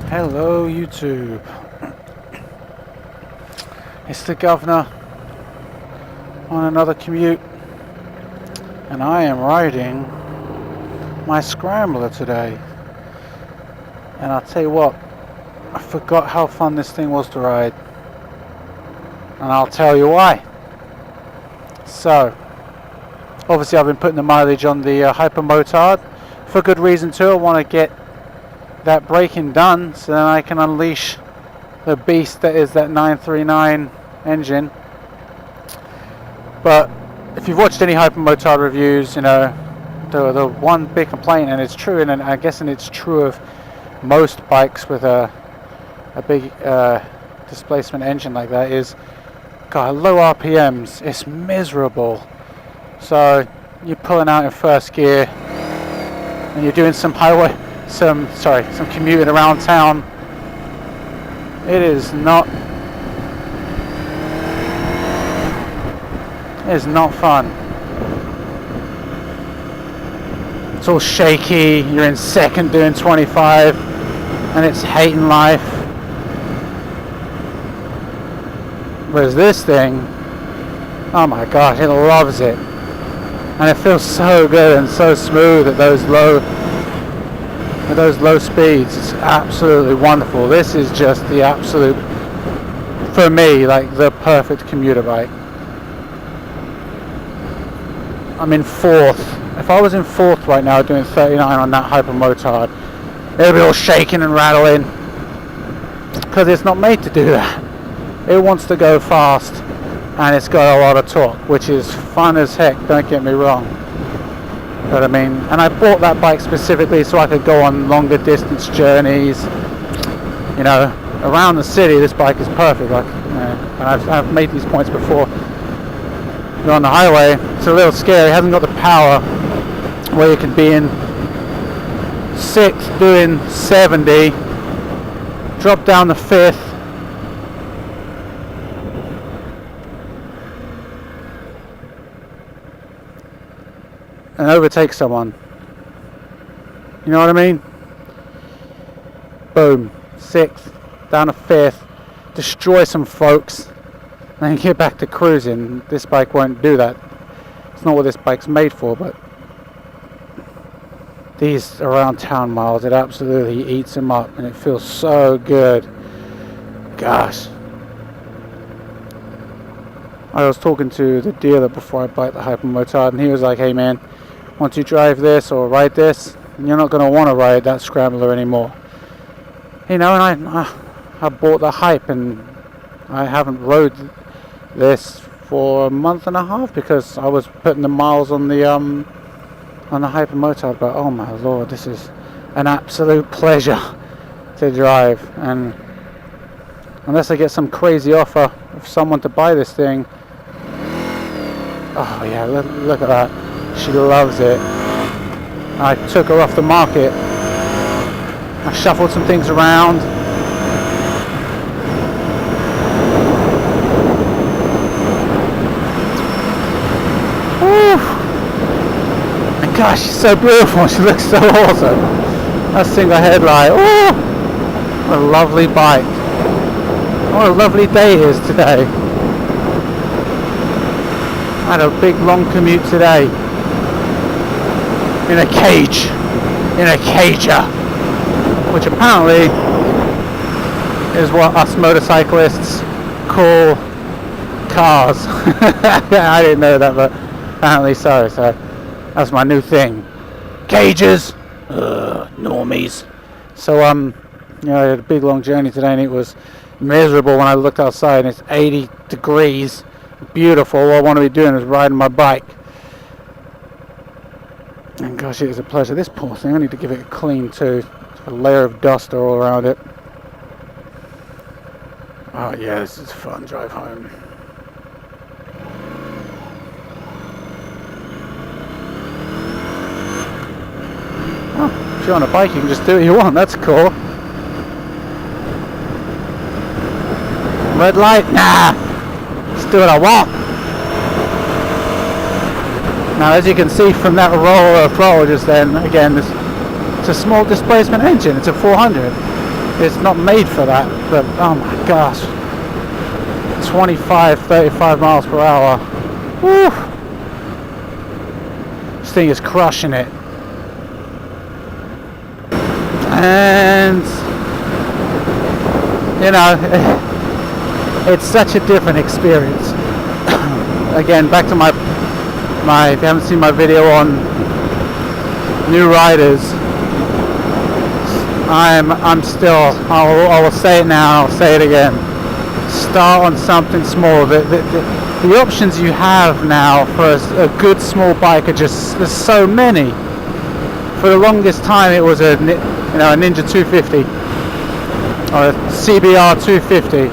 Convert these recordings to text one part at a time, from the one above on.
Hello YouTube, it's the governor on another commute and I am riding my Scrambler today, and I'll tell you what, I forgot how fun this thing was to ride, and I'll tell you why. So obviously I've been putting the mileage on the Hypermotard for good reason too. I want to get that braking done so then I can unleash the beast that is that 939 engine. But if you've watched any Hypermotard reviews, you know the one big complaint, and it's true, and I guess it's true of most bikes with a big displacement engine like that, is God, low RPMs. It's miserable. So you're pulling out in first gear and you're doing some commuting around town. It is not fun. It's all shaky. You're in second doing 25 and it's hating life. Whereas this thing, oh my gosh, it loves it. And it feels so good and so smooth at those low speeds. It's absolutely wonderful. This is just the absolute, for me, like the perfect commuter bike. I'm in fourth. If I was in fourth right now doing 39 on that Hypermotard, it would be all shaking and rattling, because it's not made to do that. It wants to go fast, and it's got a lot of torque, which is fun as heck, don't get me wrong. But I mean, and I bought that bike specifically so I could go on longer distance journeys. You know, around the city, this bike is perfect. Like, and I've made these points before. You're on the highway, it's a little scary. It hasn't got the power where you can be in sixth doing 70, drop down the fifth, and overtake someone. You know what I mean? Boom, sixth, down to fifth, destroy some folks, and then get back to cruising. This bike won't do that. It's not what this bike's made for, but these around town miles, it absolutely eats them up, and it feels so good. Gosh. I was talking to the dealer before I bought the Hypermotard, and he was like, hey man, once you drive this or ride this, you're not going to want to ride that Scrambler anymore. You know, and I bought the Hype, and I haven't rode this for a month and a half because I was putting the miles on the Hypermotard. But oh my lord, this is an absolute pleasure to drive. And unless I get some crazy offer of someone to buy this thing, oh yeah, look at that. She loves it. I took her off the market. I shuffled some things around. Woo! And gosh, she's so beautiful. She looks so awesome. That single headlight. Oh, what a lovely bike. What a lovely day it is today. I had a big long commute today. In a cage, in a cager, which apparently is what us motorcyclists call cars. I didn't know that, but apparently so that's my new thing. Cages, normies. So you know, I had a big long journey today, and it was miserable when I looked outside, and it's 80 degrees, beautiful. All I want to be doing is riding my bike. And gosh, it is a pleasure. This poor thing, I need to give it a clean too. A layer of dust all around it. Oh yeah, this is a fun drive home. Oh, if you're on a bike, you can just do what you want. That's cool. Red light? Nah! Just do what I want. Now, as you can see from that roll of throttle just then, again, it's a small displacement engine. It's a 400. it's not made for that. But oh my gosh, 25, 35 miles per hour. Woo! This thing is crushing it. And you know, it's such a different experience. Again, back to my if you haven't seen my video on new riders, I'm still, I will say it now, I'll say it again, start on something small. The options you have now for a good small bike are just, there's so many. For the longest time it was a Ninja 250 or a CBR 250.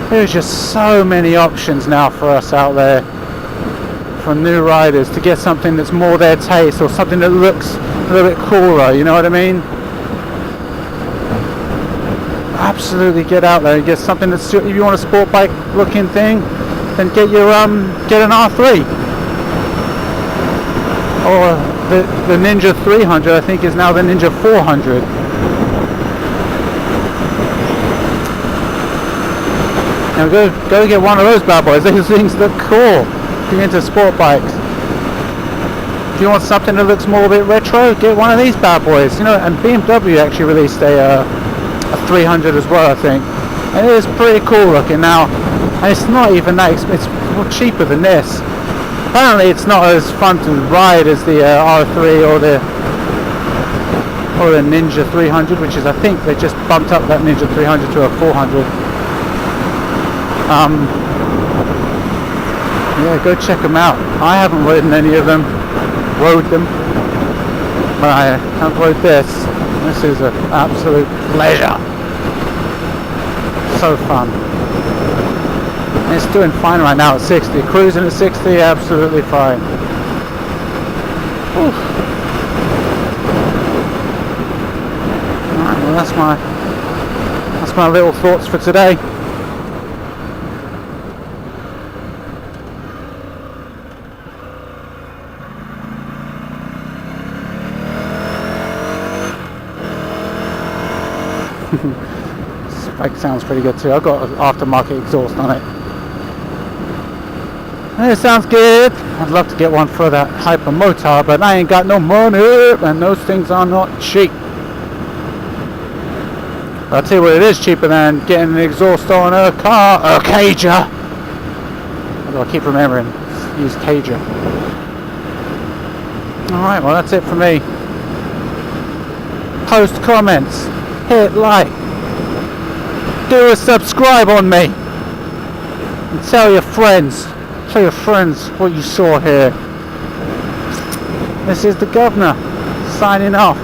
There's just so many options now for us out there, for new riders, to get something that's more their taste, or something that looks a little bit cooler, you know what I mean? Absolutely, get out there and get something that's, if you want a sport bike looking thing, then get your get an R3, or the Ninja 300, I think, is now the Ninja 400. Now go get one of those bad boys. Those things look cool if you're into sport bikes. If you want something that looks more a bit retro, get one of these bad boys. You know, and BMW actually released a 300 as well, I think, and it is pretty cool looking now. And it's not even that expensive. It's more cheaper than this. Apparently, it's not as fun to ride as the R3 or the Ninja 300, which is, I think they just bumped up that Ninja 300 to a 400. Yeah, go check them out. I haven't ridden any of them, but I have rode this. This is an absolute pleasure. So fun. And it's doing fine right now at 60. Cruising at 60, absolutely fine. Oof. Alright, well that's my little thoughts for today. This bike sounds pretty good too. I've got an aftermarket exhaust on it. And it sounds good. I'd love to get one for that hyper motor, but I ain't got no money, and those things are not cheap. But I'll tell you what, it is cheaper than getting an exhaust on a car, a cager. Although I keep remembering, use cager. Alright, well that's it for me. Post comments. Hit like, do a subscribe on me, and tell your friends what you saw here. This is the governor signing off.